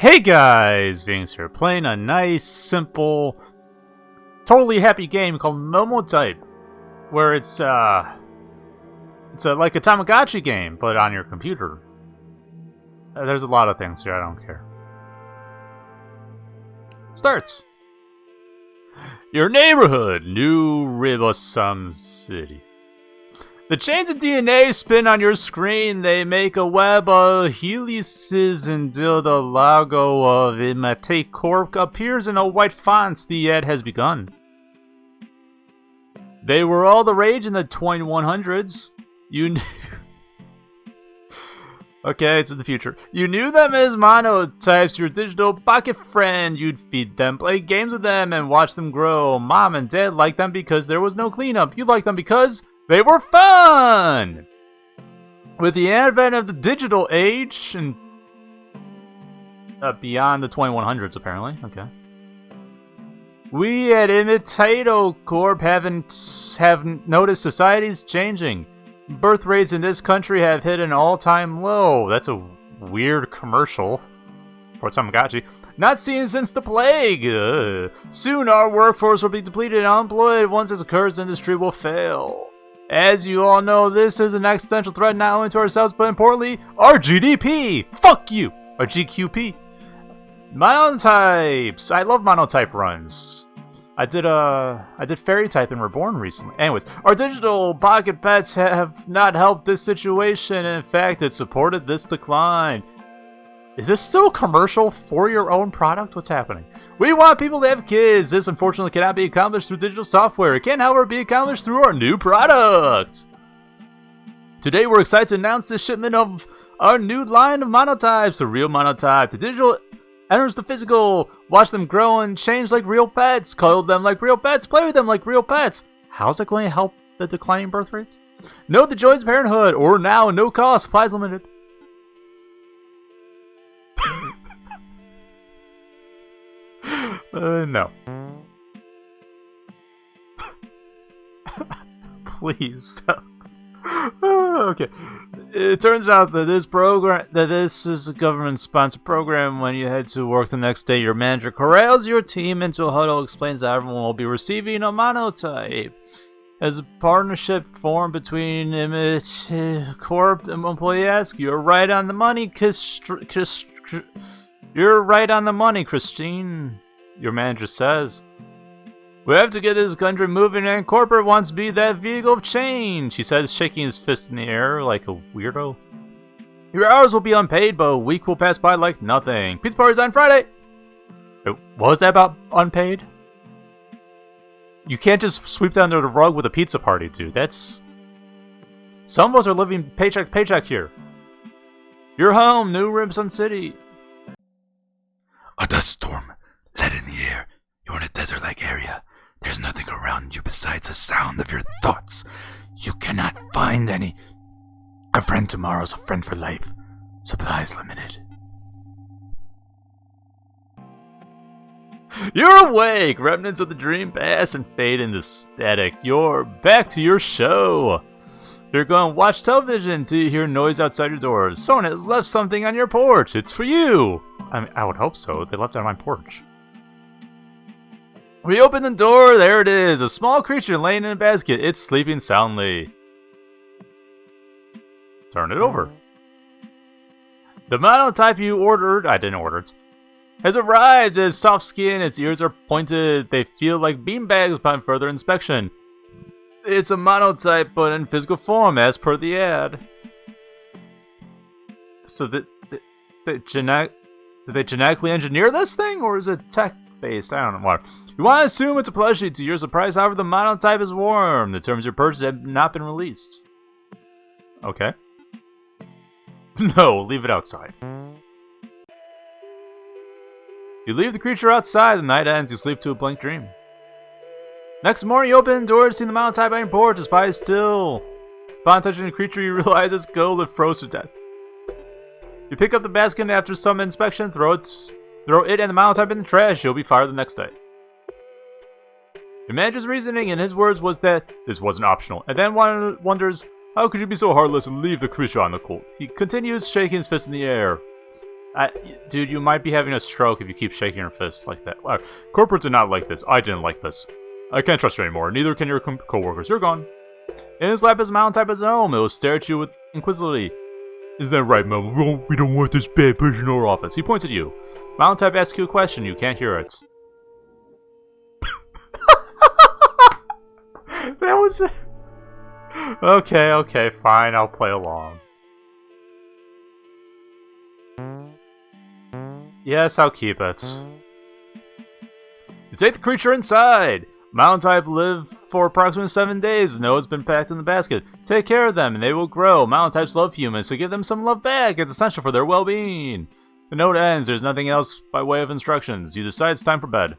Hey guys, Venixk here, playing a nice, simple, totally happy game called Momotype, where it's like a Tamagotchi game, but on your computer. There's a lot of things here, I don't care. Starts. Your neighborhood, New Ribosum City. The chains of DNA spin on your screen. They make a web of helices until the logo of Momotype Corp appears in a white font. The ad has begun. They were all the rage in the 2100s. Okay, it's in the future. You knew them as monotypes, your digital pocket friend. You'd feed them, play games with them, and watch them grow. Mom and Dad liked them because there was no cleanup. You liked them because they were fun! With the advent of the digital age, and beyond the 2100s, apparently. Okay. We at Momotype Corp haven't noticed society's changing. Birth rates in this country have hit an all-time low. That's a weird commercial for Tamagotchi. Not seen since the plague. Soon our workforce will be depleted and unemployed. Once this occurs, the industry will fail. As you all know, this is an existential threat not only to ourselves, but importantly, our GDP! Fuck you! Our GQP. Monotypes! I love monotype runs. I did fairy type in Reborn recently. Anyways, our digital pocket pets have not helped this situation. In fact, it supported this decline. Is this still a commercial for your own product? What's happening? We want people to have kids. This unfortunately cannot be accomplished through digital software. It can, however, be accomplished through our new product. Today, we're excited to announce the shipment of our new line of monotypes. A real monotype. The digital enters the physical. Watch them grow and change like real pets. Cuddle them like real pets. Play with them like real pets. How's that going to help the declining birth rates? Know the joys of parenthood. Or now, no cost. Supplies limited. No. Please stop. Okay. It turns out that this is a government-sponsored program. When you head to work the next day, your manager corrals your team into a huddle, explains that everyone will be receiving a monotype. As a partnership formed between Momotype Corp and employee asks, "You're right on the money, You're right on the money, Christine," your manager says. "We have to get this country moving, and corporate wants to be that vehicle of change," he says, shaking his fist in the air like a weirdo. "Your hours will be unpaid, but a week will pass by like nothing. Pizza party's on Friday." What was that about unpaid? You can't just sweep that under the rug with a pizza party, dude. That's... Some of us are living paycheck to paycheck here. You're home, New Ribosum City. A dust storm let in the air. You're in a desert-like area. There's nothing around you besides the sound of your thoughts. You cannot find any. A friend tomorrow's a friend for life. Supplies limited. You're awake! Remnants of the dream pass and fade into static. You're back to your show. You're going to watch television until you hear noise outside your doors. Someone has left something on your porch. It's for you. I mean, I would hope so. They left it on my porch. We open the door. There it is. A small creature laying in a basket. It's sleeping soundly. Turn it over. The monotype you ordered, I didn't order it, has arrived. It has soft skin. Its ears are pointed. They feel like beanbags upon further inspection. It's a monotype, but in physical form, as per the ad. So did they genetically engineer this thing, or is it tech-based? I don't know what. You want to assume it's a plushie. To your surprise, however, the monotype is warm. The terms of your purchase have not been released. Okay. No, leave it outside. You leave the creature outside. The night ends. You sleep to a blank dream. Next morning, you open the door to see the monotype on your porch. Its body is still. Upon touching the creature, you realize it's cold and froze to death. You pick up the basket and after some inspection, throw it and the monotype in the trash. You'll be fired the next day. Your manager's reasoning in his words was that this wasn't optional, and then wonders, how could you be so heartless and leave the creature on the cold? He continues shaking his fist in the air. Dude, you might be having a stroke if you keep shaking your fists like that. Corporates are not like this. I didn't like this. I can't trust you anymore. Neither can your co-workers. You're gone. In his lap is Momotype at home. It will stare at you with inquisitively. Is that right, Momo? We don't want this bad person in our office. He points at you. Momotype asks you a question. You can't hear it. That was it. Okay, fine. I'll play along. Yes, I'll keep it. You take the creature inside. Momotype live for approximately 7 days. No, it's been packed in the basket. Take care of them, and they will grow. Momotypes love humans, so give them some love back. It's essential for their well-being. The note ends. There's nothing else by way of instructions. You decide it's time for bed.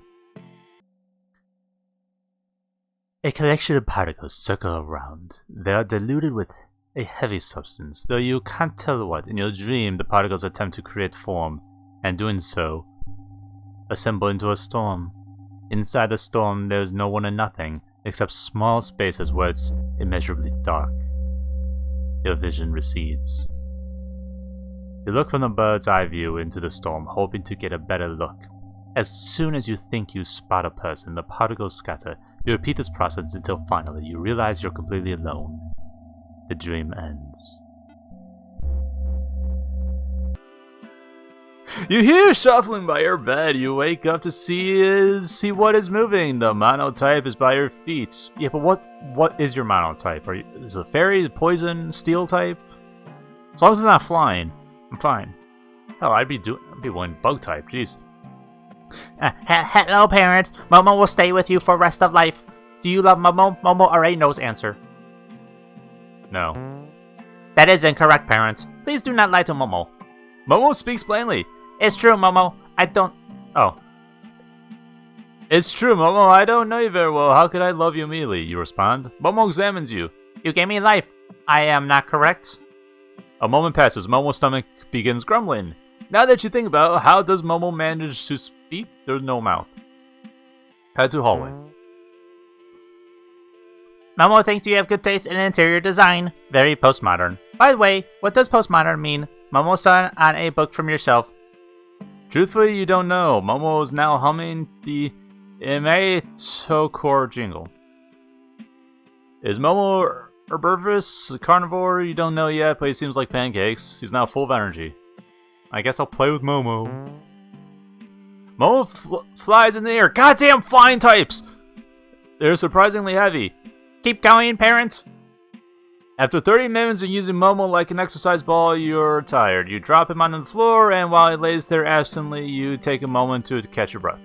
A collection of particles circle around. They are diluted with a heavy substance, though you can't tell what. In your dream, the particles attempt to create form, and doing so, assemble into a storm. Inside the storm, there is no one and nothing, except small spaces where it's immeasurably dark. Your vision recedes. You look from the bird's eye view into the storm, hoping to get a better look. As soon as you think you spot a person, the particles scatter. You repeat this process until finally you realize you're completely alone. The dream ends. You hear shuffling by your bed. You wake up to see what is moving. The Momotype is by your feet. Yeah, but what is your Momotype? Is it a fairy, poison, steel type? As long as it's not flying, I'm fine. Hell, I'd be willing bug type. Jeez. Hello, parent. Momo will stay with you for the rest of life. Do you love Momo? Momo already knows answer. No. That is incorrect, parent. Please do not lie to Momo. Momo speaks plainly. It's true, Momo. I don't... Oh. It's true, Momo. I don't know you very well. How could I love you immediately? You respond. Momo examines you. You gave me life. I am not correct. A moment passes. Momo's stomach begins grumbling. Now that you think about it, how does Momo manage to speak? There's no mouth. Head to hallway. Momo thinks you have good taste in interior design. Very postmodern. By the way, what does postmodern mean? Momo saw on a book from your shelf. Truthfully, you don't know. Momo is now humming the Imaitokor jingle. Is Momo herbivorous, carnivore? You don't know yet, but he seems like pancakes. He's now full of energy. I guess I'll play with Momo. Momo flies in the air. Goddamn flying types! They're surprisingly heavy. Keep going, parent. After 30 minutes of using Momo like an exercise ball, you're tired. You drop him on the floor, and while he lays there absently, you take a moment to catch your breath.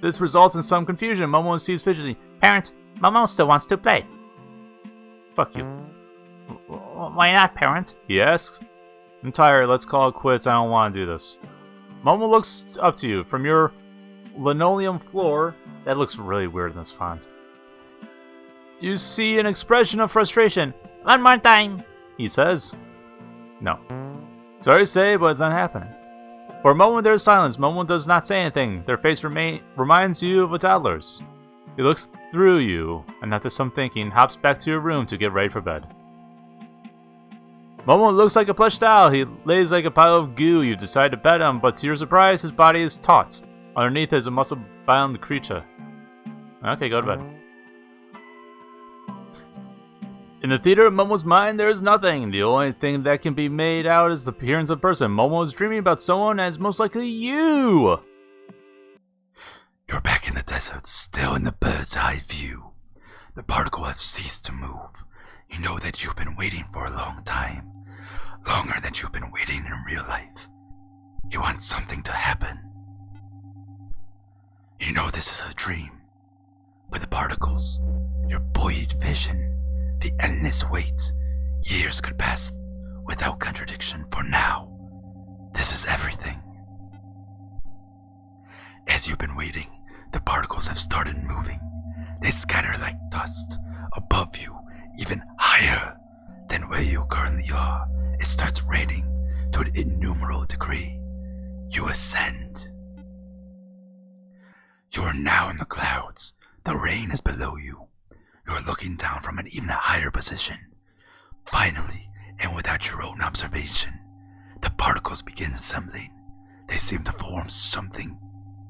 This results in some confusion. Momo sees fidgeting. Parent, Momo still wants to play. Fuck you. Why not, parent? He asks. I'm tired. Let's call it quits. I don't want to do this. Momo looks up to you. From your linoleum floor, that looks really weird in this font, you see an expression of frustration. One more time, he says. No. Sorry to say, but it's not happening. For a moment there is silence. Momo does not say anything. Their face reminds you of a toddler's. He looks through you, and after some thinking, hops back to your room to get ready for bed. Momo looks like a plush doll. He lays like a pile of goo. You decide to pet him, but to your surprise, his body is taut. Underneath is a muscle-bound creature. Okay, go to bed. In the theater of Momo's mind, there is nothing. The only thing that can be made out is the appearance of a person. Momo is dreaming about someone, and it's most likely you. You're back in the desert, still in the bird's eye view. The particle has ceased to move. You know that you've been waiting for a long time. Longer than you've been waiting in real life. You want something to happen. You know this is a dream. But the particles, your buoyed vision, the endless wait, years could pass without contradiction. For now, this is everything. As you've been waiting, the particles have started moving. They scatter like dust above you, even higher than where you currently are. It starts raining to an innumerable degree. You ascend. You are now in the clouds. The rain is below you. You are looking down from an even higher position. Finally, and without your own observation, The particles begin assembling. They seem to form something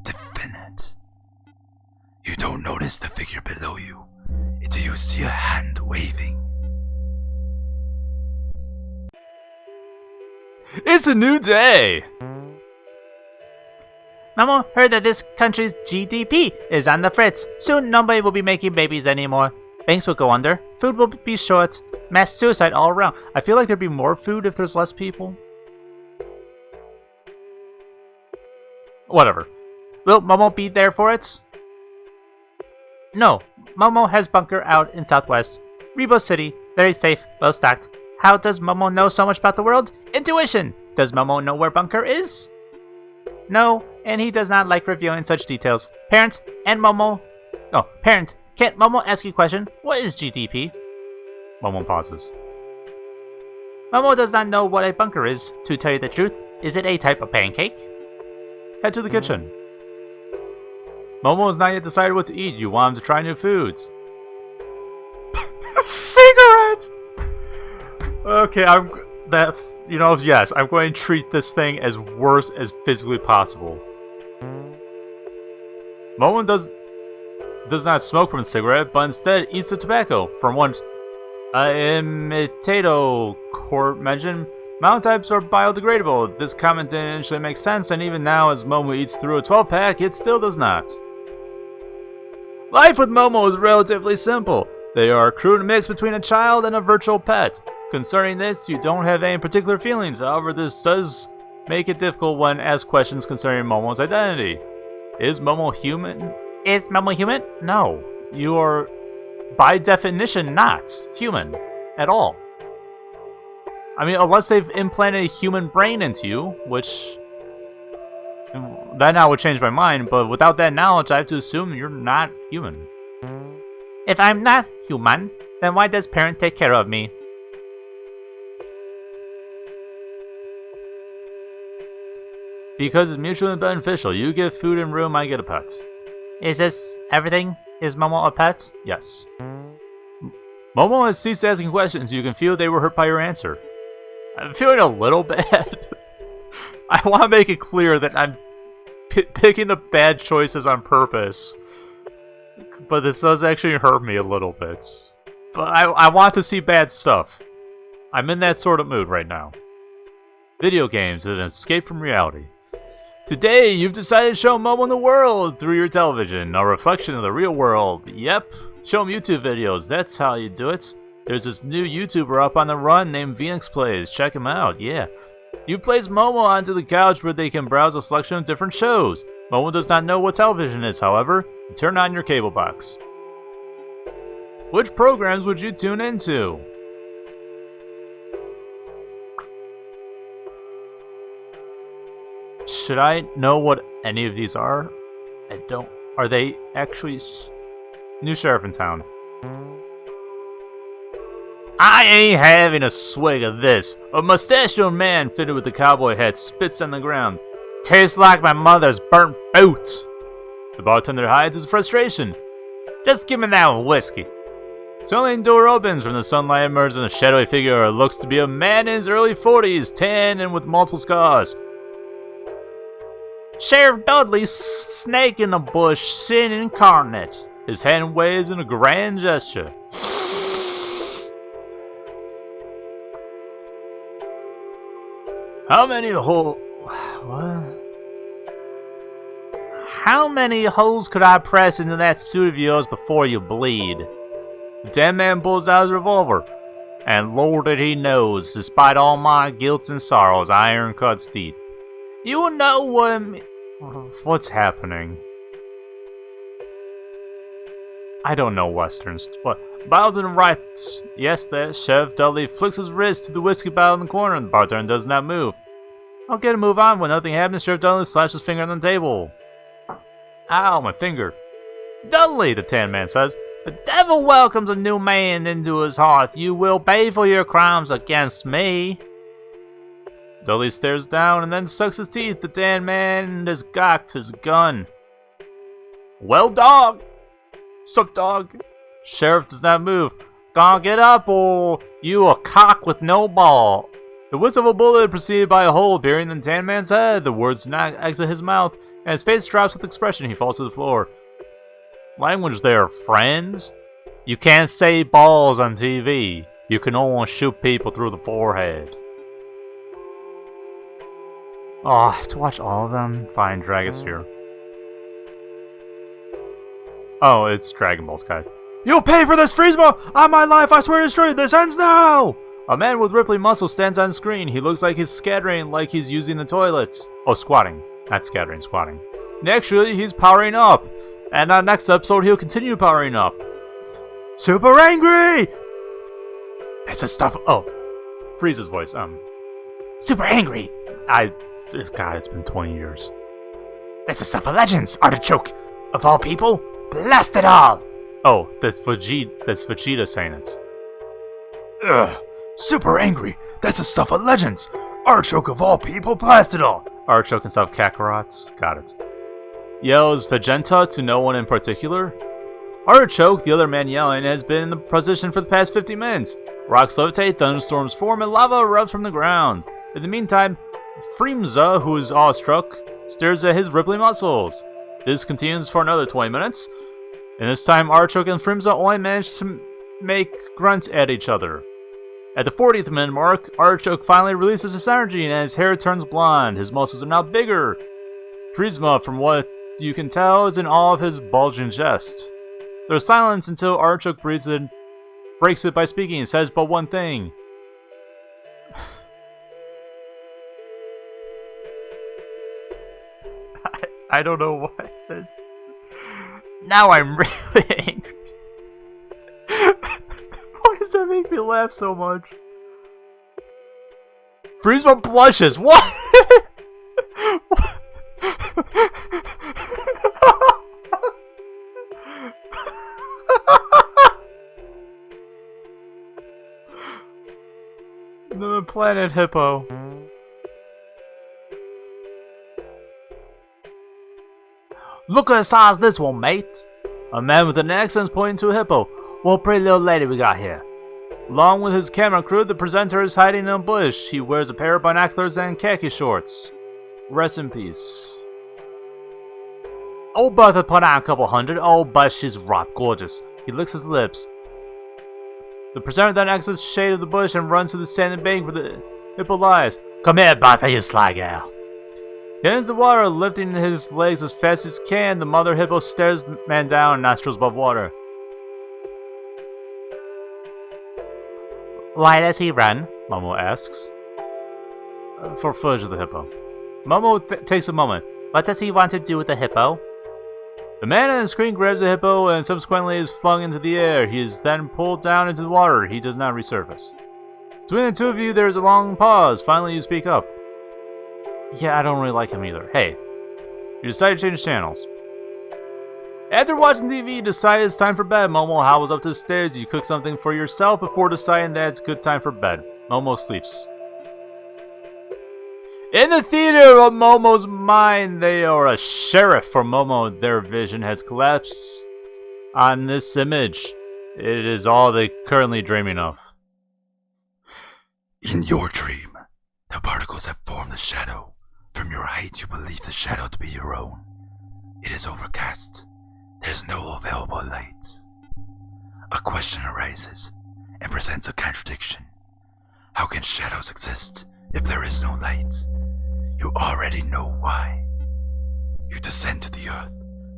definite. You don't notice the figure below you until you see a hand waving. It's a new day! Momo heard that this country's GDP is on the fritz. Soon nobody will be making babies anymore. Banks will go under. Food will be short. Mass suicide all around. I feel like there'd be more food if there's less people. Whatever. Will Momo be there for it? No. Momo has bunker out in Southwest. Rebo City. Very safe. Well stocked. How does Momo know so much about the world? Intuition! Does Momo know where bunker is? No, and he does not like revealing such details. Parent and Momo... Oh, parent, can't Momo ask you a question? What is GDP? Momo pauses. Momo does not know what a bunker is. To tell you the truth, is it a type of pancake? Head to the kitchen. Momo has not yet decided what to eat. You want him to try new foods. Cigarette! Okay, yes, I'm going to treat this thing as worse as physically possible. Momo does not smoke from a cigarette, but instead eats the tobacco from one imitato court mentioned. Momotypes are biodegradable. This comment didn't initially make sense, and even now, as Momo eats through a 12-pack, it still does not. Life with Momo is relatively simple. They are a crude mix between a child and a virtual pet. Concerning this, you don't have any particular feelings. However, this does make it difficult when asked questions concerning Momo's identity. Is Momo human? Is Momo human? No. You are, by definition, not human at all. I mean, unless they've implanted a human brain into you, which... that now would change my mind, but without that knowledge, I have to assume you're not human. If I'm not human, then why does parent take care of me? Because it's mutually beneficial. You get food and room, I get a pet. Is this everything? Is Momo a pet? Yes. Momo has ceased asking questions. You can feel they were hurt by your answer. I'm feeling a little bad. I want to make it clear that I'm picking the bad choices on purpose. But this does actually hurt me a little bit. But I want to see bad stuff. I'm in that sort of mood right now. Video games is an escape from reality. Today, you've decided to show Momo the world through your television, a reflection of the real world. Yep, show him YouTube videos, that's how you do it. There's this new YouTuber up on the run named Venixk Plays, check him out, yeah. You place Momo onto the couch where they can browse a selection of different shows. Momo does not know what television is, however. Turn on your cable box. Which programs would you tune into? Should I know what any of these are? I don't... Are they actually... New sheriff in town. I ain't having a swig of this. A mustachioed man fitted with a cowboy hat spits on the ground. Tastes like my mother's burnt boot. The bartender hides his frustration. Just give me that whiskey. Suddenly the door opens. From the sunlight emerges a shadowy figure. It looks to be a man in his early 40s, tan and with multiple scars. Sheriff Dudley, snake in the bush, sin incarnate. His hand waves in a grand gesture. How many holes could I press into that suit of yours before you bleed? The damn man pulls out his revolver. And Lord that he knows, despite all my guilt and sorrows, iron cuts deep. You will know what's happening. I don't know westerns. What? Bowden writes. Yes, there. Sheriff Dudley flicks his wrist to the whiskey bottle in the corner, and the bartender does not move. I'll get a move on. When nothing happens, Sheriff Dudley slaps his finger on the table. Ow, my finger. Dudley, the tan man says. The devil welcomes a new man into his heart. You will pay for your crimes against me. Dudley stares down and then sucks his teeth. The tan man has cocked his gun. Well, dog. Sup, dog. Sheriff does not move. Gonna get up or you a cock with no ball. The whiz of a bullet preceded by a hole appearing in the tan man's head. The words do not exit his mouth, and his face drops with expression. He falls to the floor. Language there, friends. You can't say balls on TV. You can only shoot people through the forehead. Oh, I have to watch all of them? Fine, Dragosphere. Oh, it's Dragon Ball Sky. You'll pay for this, Frieza! On my life, I swear to destroy you. This ends now! A man with rippling muscles stands on screen. He looks like he's scattering like he's using the toilet. Oh, squatting. Not scattering, squatting. And actually, he's powering up. And on next episode, he'll continue powering up. Super angry! That's the stuff. Oh, Frieza's voice. Super angry. God, it's been 20 years. That's the stuff of legends, Artichoke. Of all people, blast it all. Oh, that's Vegeta saying it. Ugh, super angry. That's the stuff of legends. Artichoke of all people, blast it all. Artichoke and stuff Kakarot. Got it. Yells Vegeta to no one in particular. Artichoke, the other man yelling, has been in the position for the past 50 minutes. Rocks levitate, thunderstorms form, and lava erupts from the ground. In the meantime, Frieza, who is awestruck, stares at his rippling muscles. This continues for another 20 minutes. And this time, Artichoke and Frieza only manage to make grunts at each other. At the 40th minute mark, Artichoke finally releases his energy and his hair turns blonde. His muscles are now bigger. Frieza, from what you can tell, is in awe of his bulging chest. There's silence until Artichoke breaks it by speaking and says but one thing. I don't know why. Now I'm really angry. Why does that make me laugh so much? Frieza blushes. What? The planet Hippo. Look at the size of this one, mate. A man with an accent is pointing to a hippo. What pretty little lady we got here. Along with his camera crew, the presenter is hiding in a bush. He wears a pair of binoculars and khaki shorts. Rest in peace. Old Bertha put on a couple hundred. Oh, but she's rock gorgeous. He licks his lips. The presenter then exits the shade of the bush and runs to the standing bank where the hippo lies. Come here, Bertha, you sly gal. He enters the water, lifting his legs as fast as he can. The mother hippo stares the man down, nostrils above water. Why does he run? Momo asks. For footage of the hippo. Momo takes a moment. What does he want to do with the hippo? The man on the screen grabs the hippo and subsequently is flung into the air. He is then pulled down into the water. He does not resurface. Between the two of you, there is a long pause. Finally, you speak up. Yeah, I don't really like him either. Hey, you decide to change channels. After watching TV, you decide it's time for bed. Momo hobbles up to the stairs. You cook something for yourself before deciding that it's good time for bed. Momo sleeps. In the theater of Momo's mind, they are a sheriff. For Momo, their vision has collapsed on this image. It is all they're currently dreaming of. In your dream, the particles have formed a shadow. From your height, you believe the shadow to be your own. It is overcast. There's no available light. A question arises and presents a contradiction. How can shadows exist if there is no light? You already know why. You descend to the earth.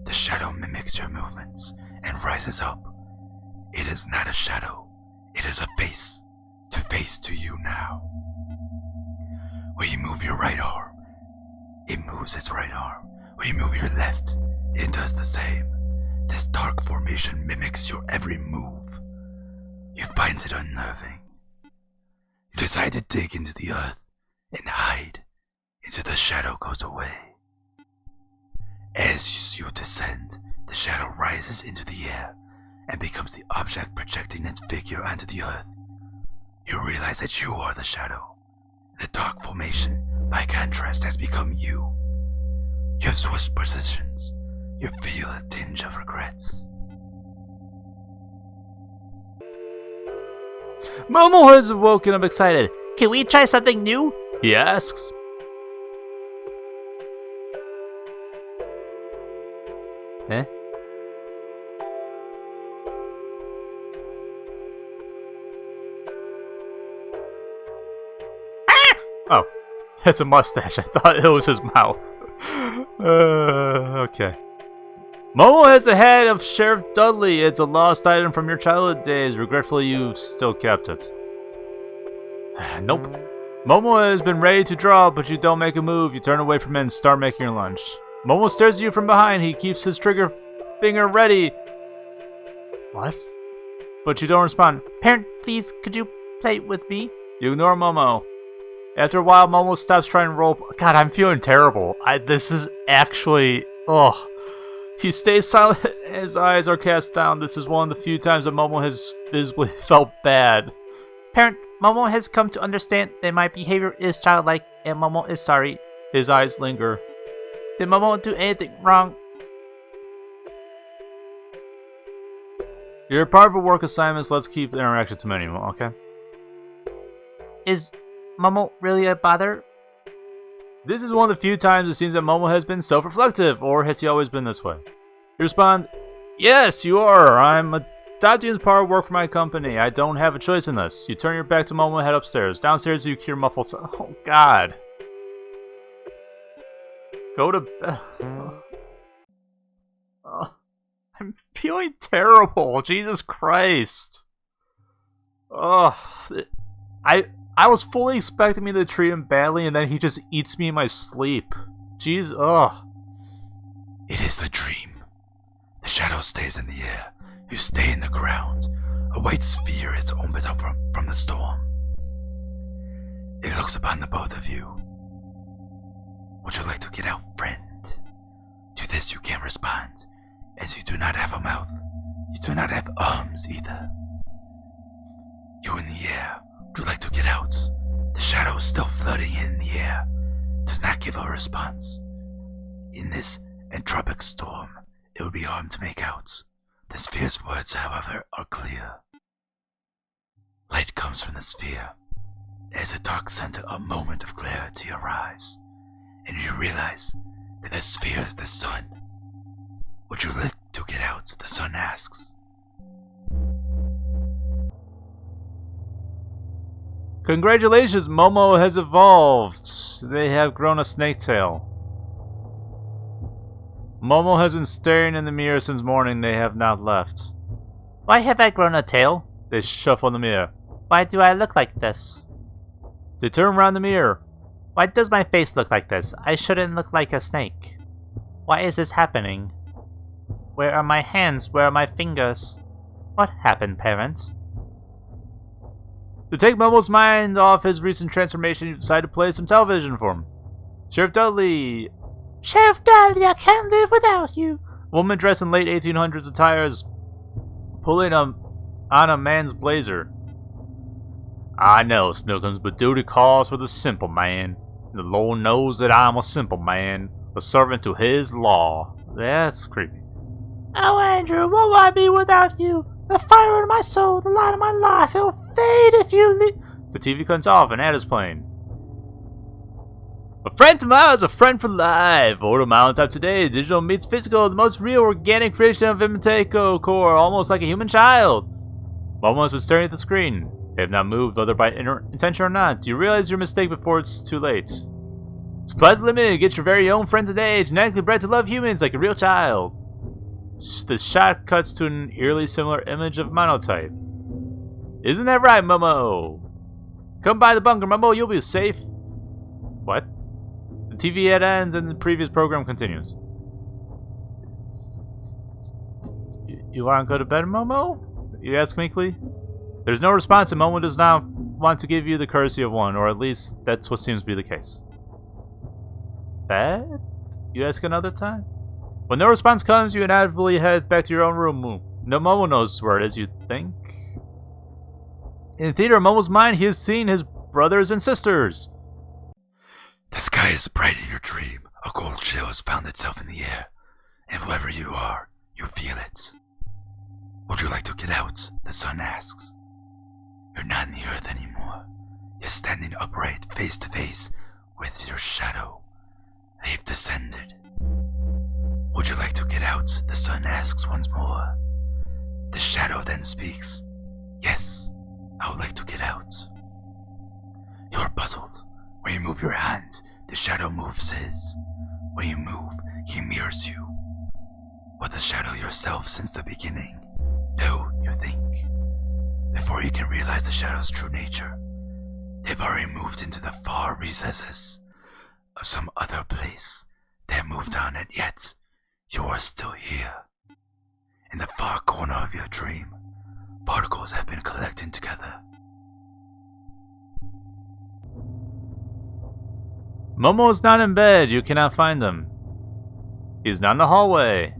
The shadow mimics your movements and rises up. It is not a shadow. It is a face to you now. When you move your right arm, it moves its right arm. When you move your left, it does the same. This dark formation mimics your every move. You find it unnerving. You decide to dig into the earth and hide until the shadow goes away. As you descend, the shadow rises into the air and becomes the object projecting its figure onto the earth. You realize that you are the shadow. The dark formation, by contrast, has become you. You have switched positions. You feel a tinge of regret. Momo has woken up excited. Can we try something new? He asks. Eh? Oh, that's a mustache. I thought it was his mouth. Okay. Momo has the head of Sheriff Dudley. It's a lost item from your childhood days. Regretfully, you still kept it. Nope. Momo has been ready to draw, but you don't make a move. You turn away from it and start making your lunch. Momo stares at you from behind. He keeps his trigger finger ready. What? But you don't respond. Parent, please, could you play with me? You ignore Momo. After a while, Momo stops trying to roll. God, I'm feeling terrible. This is actually... Ugh. He stays silent. His eyes are cast down. This is one of the few times that Momo has visibly felt bad. Parent, Momo has come to understand that my behavior is childlike, and Momo is sorry. His eyes linger. Did Momo do anything wrong? You're part of a work assignment, so let's keep the interaction to minimum, okay? Is Momo really a bother? This is one of the few times it seems that Momo has been self-reflective, or has he always been this way? You respond, yes, you are. I'm adopting as part of work for my company. I don't have a choice in this. You turn your back to Momo and head upstairs. Downstairs, you hear muffled sound. Oh, God. Go to bed. I'm feeling terrible. Jesus Christ. Ugh. I was fully expecting me to treat him badly, and then he just eats me in my sleep. Jeez, ugh. It is the dream. The shadow stays in the air. You stay in the ground. A white sphere is opened up from the storm. It looks upon the both of you. Would you like to get out, friend? To this you can't respond, as you do not have a mouth. You do not have arms either. You in the air. Would you like to get out? The shadow is still floating in the air. Does not give a response. In this entropic storm, it would be hard to make out. The sphere's words, however, are clear. Light comes from the sphere. As a dark center, a moment of clarity arrives, and you realize that the sphere is the sun. Would you like to get out? The sun asks. Congratulations, Momo has evolved. They have grown a snake tail. Momo has been staring in the mirror since morning. They have not left. Why have I grown a tail? They shuffle in the mirror. Why do I look like this? They turn around the mirror. Why does my face look like this? I shouldn't look like a snake. Why is this happening? Where are my hands? Where are my fingers? What happened, parent? To take Momo's mind off his recent transformation, you decide to play some television for him. Sheriff Dudley. Sheriff Dudley, I can't live without you. A woman dressed in late 1800s attire is pulling on a man's blazer. I know, Snookums, but duty calls for the simple man. The Lord knows that I'm a simple man, a servant to his law. That's creepy. Oh, Andrew, what will I be without you? The fire in my soul, the light of my life, it'll fade if you leave. The TV cuts off and ad is playing. A friend tomorrow is a friend for life. Order Momotype today. Digital meets physical, the most real organic creation of Imitaco Core, almost like a human child. Momo has been staring at the screen. They have not moved, whether by intention or not. Do you realize your mistake before it's too late? Supplies limited. Get your very own friend today. Genetically bred to love humans like a real child. The shot cuts to an eerily similar image of Momotype. Isn't that right, Momo? Come by the bunker, Momo. You'll be safe. What? The TV ad ends and the previous program continues. You aren't going to bed, Momo? You ask meekly. There's no response, and Momo does not want to give you the courtesy of one, or at least that's what seems to be the case. Bed? You ask another time? When no response comes, you inevitably head back to your own room. No, Momo knows where it is, you think? In the theater of Momo's mind, he has seen his brothers and sisters. The sky is bright in your dream. A cold chill has found itself in the air, and wherever you are, you feel it. Would you like to get out? The sun asks. You're not in the earth anymore. You're standing upright, face to face with your shadow. They've descended. Would you like to get out? The sun asks once more. The shadow then speaks. Yes, I would like to get out. You're puzzled. When you move your hand, the shadow moves his. When you move, he mirrors you. Was the shadow yourself since the beginning? No, you think. Before you can realize the shadow's true nature, they've already moved into the far recesses of some other place. They have moved on, and yet you are still here. In the far corner of your dream, particles have been collecting together. Momo is not in bed. You cannot find him. He's not in the hallway.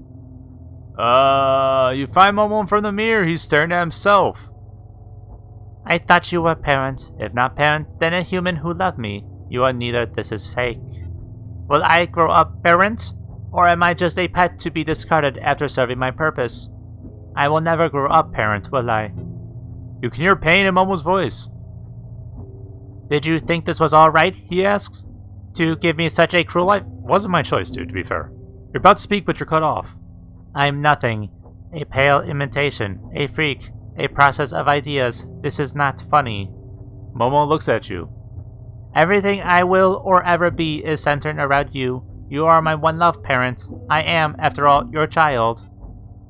You find Momo in front of the mirror. He's staring at himself. I thought you were parent. If not parent, then a human who loved me. You are neither. This is fake. Will I grow up parent? Or am I just a pet to be discarded after serving my purpose? I will never grow up parent, will I? You can hear pain in Momo's voice. Did you think this was alright? He asks. To give me such a cruel life? Wasn't my choice, dude, to be fair. You're about to speak, but you're cut off. I'm nothing. A pale imitation. A freak. A process of ideas. This is not funny. Momo looks at you. Everything I will or ever be is centered around you. You are my one love, parent. I am, after all, your child.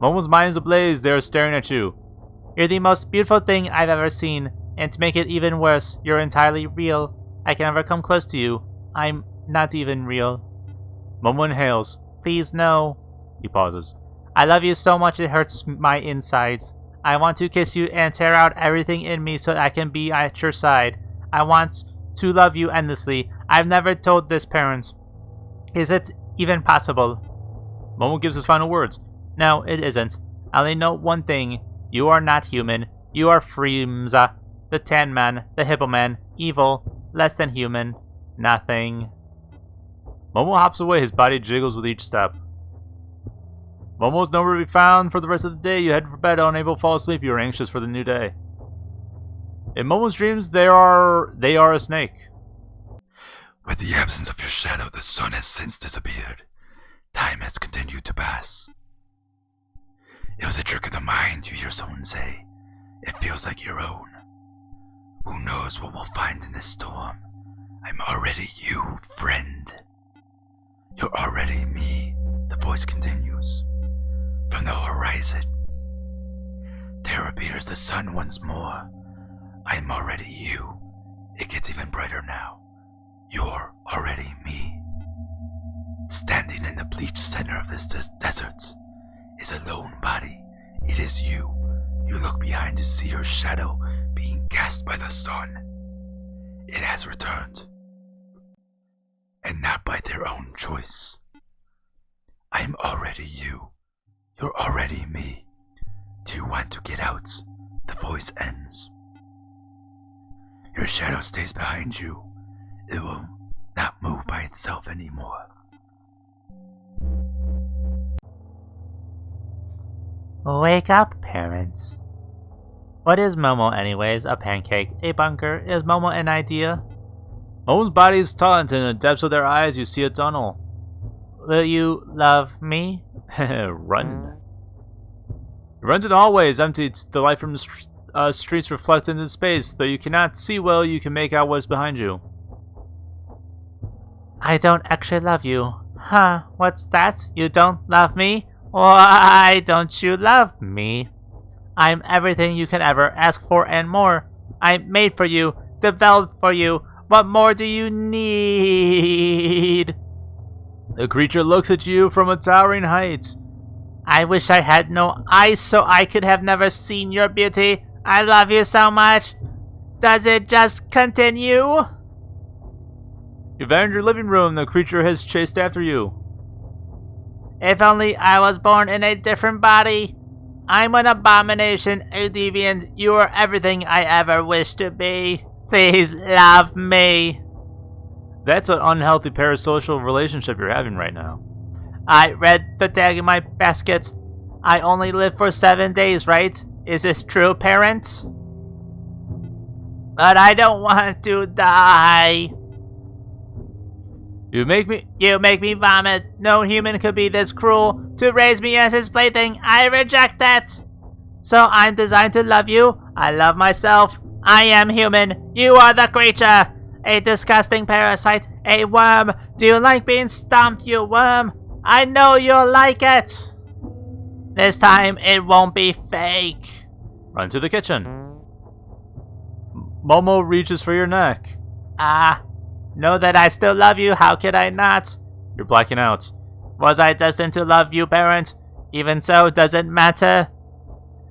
Momo's mind is ablaze. They are staring at you. You're the most beautiful thing I've ever seen. And to make it even worse, you're entirely real. I can never come close to you. I'm not even real. Momo inhales. Please, no. He pauses. I love you so much it hurts my insides. I want to kiss you and tear out everything in me so I can be at your side. I want to love you endlessly. I've never told this parent. Is it even possible? Momo gives his final words. No, it isn't. I only know one thing. You are not human. You are Freemza, the Tan Man, the Hippo Man, evil, less than human, nothing. Momo hops away. His body jiggles with each step. Momo's nowhere to be found for the rest of the day. You head for bed, unable to fall asleep. You are anxious for the new day. In Momo's dreams, they are a snake. With the absence of your shadow, the sun has since disappeared. Time has continued to pass. It was a trick of the mind, you hear someone say. It feels like your own. Who knows what we'll find in this storm? I'm already you, friend. You're already me, the voice continues. From the horizon, there appears the sun once more. I'm already you. It gets even brighter now. You're already me. Standing in the bleached center of this desert is a lone body. It is you. You look behind to see your shadow being cast by the sun. It has returned. And not by their own choice. I'm already you. You're already me. Do you want to get out? The voice ends. Your shadow stays behind you. It will not move by itself anymore. Wake up, parents. What is Momo anyways? A pancake? A bunker? Is Momo an idea? Momo's body is taut, and in the depths of their eyes you see a tunnel. Will you love me? Run. You run to the hallways, empty. The light from the streets reflect into space. Though you cannot see well, you can make out what is behind you. I don't actually love you. Huh, what's that? You don't love me? Why don't you love me? I'm everything you can ever ask for and more. I'm made for you, developed for you. What more do you need? The creature looks at you from a towering height. I wish I had no eyes so I could have never seen your beauty. I love you so much. Does it just continue? You've entered your living room. The creature has chased after you. If only I was born in a different body. I'm an abomination, a deviant. You are everything I ever wished to be. Please love me. That's an unhealthy parasocial relationship you're having right now. I read the tag in my basket. I only live for 7 days, right? Is this true, parent? But I don't want to die. You make me vomit. No human could be this cruel to raise me as his plaything. I reject that. So I'm designed to love you. I love myself. I am human. You are the creature. A disgusting parasite. A worm. Do you like being stomped, you worm? I know you'll like it. This time it won't be fake. Run to the kitchen. Momo reaches for your neck. Know that I still love you. How could I not? You're blacking out. Was I destined to love you, parent? Even so, does it matter?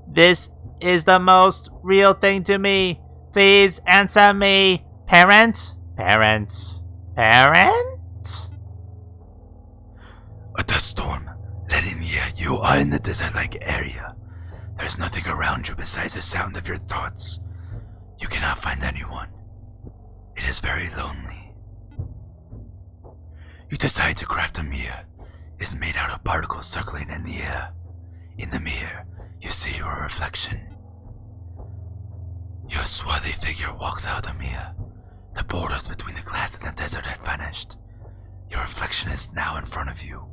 This is the most real thing to me. Please answer me. Parent? Parent? Parent? A dust storm. Let in the air. You are in the desert-like area. There's nothing around you besides the sound of your thoughts. You cannot find anyone. It is very lonely. You decide to craft a mirror. It is made out of particles circling in the air. In the mirror, you see your reflection. Your swarthy figure walks out of the mirror. The borders between the glass and the desert had vanished. Your reflection is now in front of you,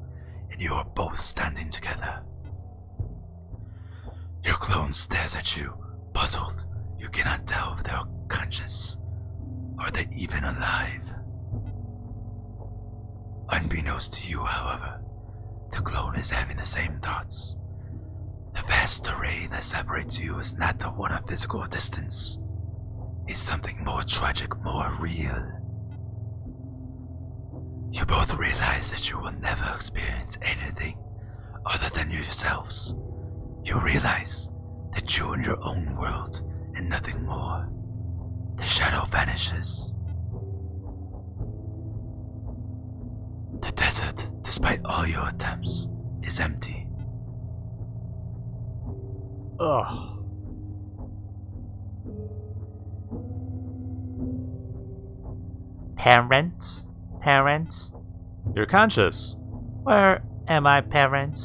and you are both standing together. Your clone stares at you, puzzled. You cannot tell if they are conscious. Are they even alive? Unbeknownst to you, however, the clone is having the same thoughts. The vast terrain that separates you is not the one of physical distance. It's something more tragic, more real. You both realize that you will never experience anything other than yourselves. You realize that you're in your own world and nothing more. The shadow vanishes. The desert, despite all your attempts, is empty. Ugh. Parent? Parent? You're conscious. Where am I, parent?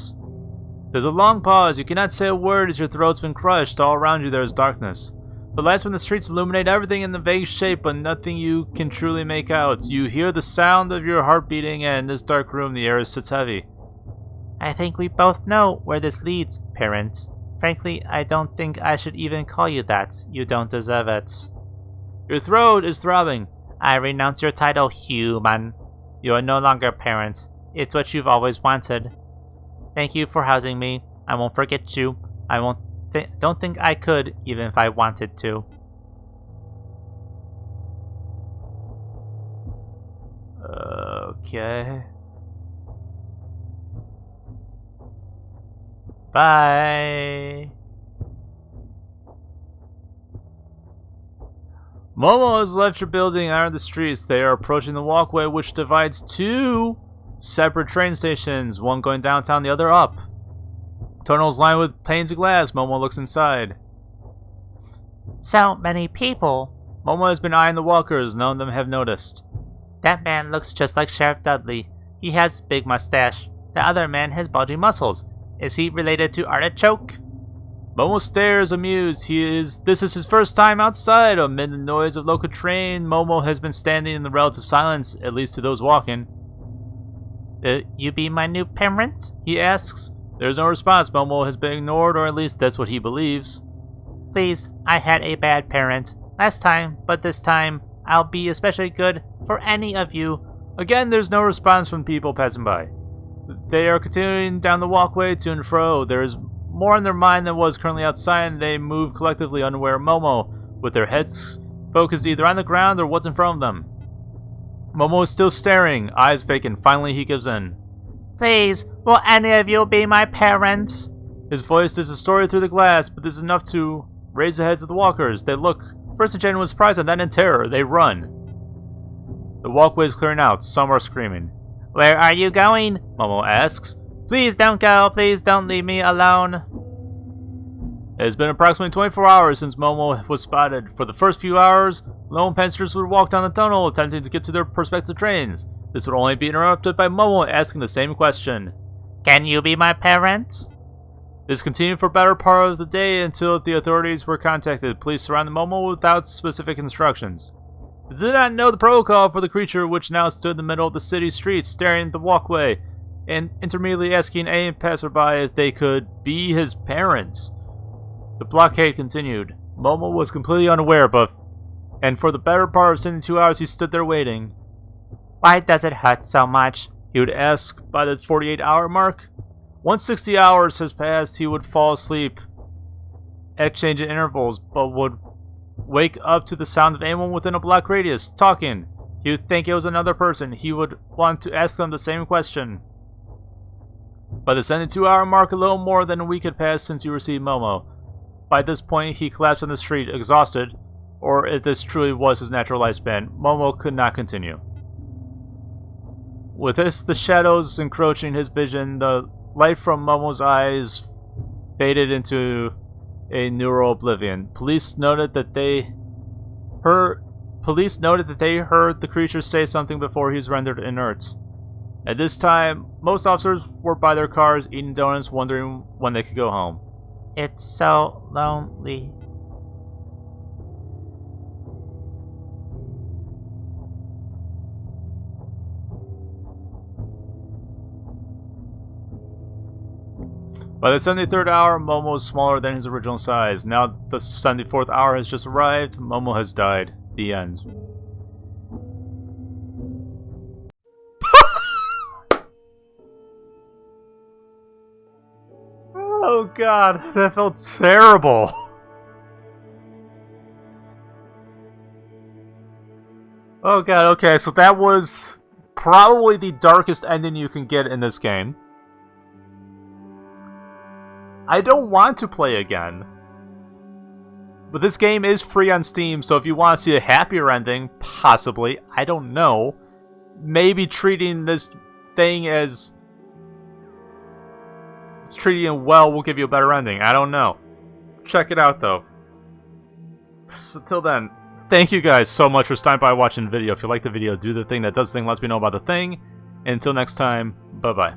There's a long pause. You cannot say a word as your throat's been crushed. All around you there is darkness. The lights from the streets illuminate everything in the vague shape, but nothing you can truly make out. You hear the sound of your heart beating, and in this dark room the air sits heavy. I think we both know where this leads, parent. Frankly, I don't think I should even call you that. You don't deserve it. Your throat is throbbing. I renounce your title, human. You are no longer parent. It's what you've always wanted. Thank you for housing me. I won't forget you. I don't think I could, even if I wanted to. Okay. Bye. Momo has left your building and are in the streets. They are approaching the walkway which divides two separate train stations, one going downtown, the other up. Tunnels lined with panes of glass. Momo looks inside. So many people. Momo has been eyeing the walkers. None of them have noticed. That man looks just like Sheriff Dudley. He has big mustache. The other man has bulgy muscles. Is he related to Artichoke? Momo stares, amused. This is his first time outside. Amid the noise of local train, Momo has been standing in the relative silence, at least to those walking. You be my new parent? He asks. There's no response. Momo has been ignored, or at least that's what he believes. Please, I had a bad parent last time, but this time I'll be especially good for any of you. Again, there's no response from people passing by. They are continuing down the walkway to and fro. There is more in their mind than was currently outside, and they move collectively unaware of Momo, with their heads focused either on the ground or what's in front of them. Momo is still staring, eyes vacant. Finally, he gives in. Please, will any of you be my parents? His voice is distorted through the glass, but this is enough to raise the heads of the walkers. They look, first in genuine surprise and then in terror. They run. The walkway is clearing out. Some are screaming. Where are you going? Momo asks. Please don't go. Please don't leave me alone. It has been approximately 24 hours since Momo was spotted. For the first few hours, lone passengers would walk down the tunnel, attempting to get to their prospective trains. This would only be interrupted by Momo asking the same question. Can you be my parent? This continued for a better part of the day until the authorities were contacted. Police surrounded Momo without specific instructions. They did not know the protocol for the creature, which now stood in the middle of the city streets, staring at the walkway, and intermittently asking any passerby if they could be his parents. The blockade continued. Momo was completely unaware, and for the better part of 72 hours he stood there waiting. Why does it hurt so much? He would ask by the 48-hour mark. Once 60 hours has passed, he would fall asleep at changing intervals, but would wake up to the sound of anyone within a block radius talking. He would think it was another person. He would want to ask them the same question. By the 72-hour mark, a little more than a week had passed since you received Momo. By this point, he collapsed on the street, exhausted, or if this truly was his natural lifespan, Momo could not continue. With this, the shadows encroaching his vision, the light from Momo's eyes faded into a neural oblivion. Police noted that they heard the creature say something before he was rendered inert. At this time, most officers were by their cars eating donuts, wondering when they could go home. It's so lonely. By the 73rd hour, Momo was smaller than his original size. Now the 74th hour has just arrived. Momo has died. The end. Oh god, that felt terrible. Oh god, okay, so that was probably the darkest ending you can get in this game. I don't want to play again. But this game is free on Steam, so if you want to see a happier ending, possibly, I don't know. Maybe treating this thing as... treating it well will give you a better ending. I don't know. Check it out, though. So, until then, thank you guys so much for stopping by watching the video. If you like the video, do the thing that does the thing, lets me know about the thing. And until next time, bye-bye.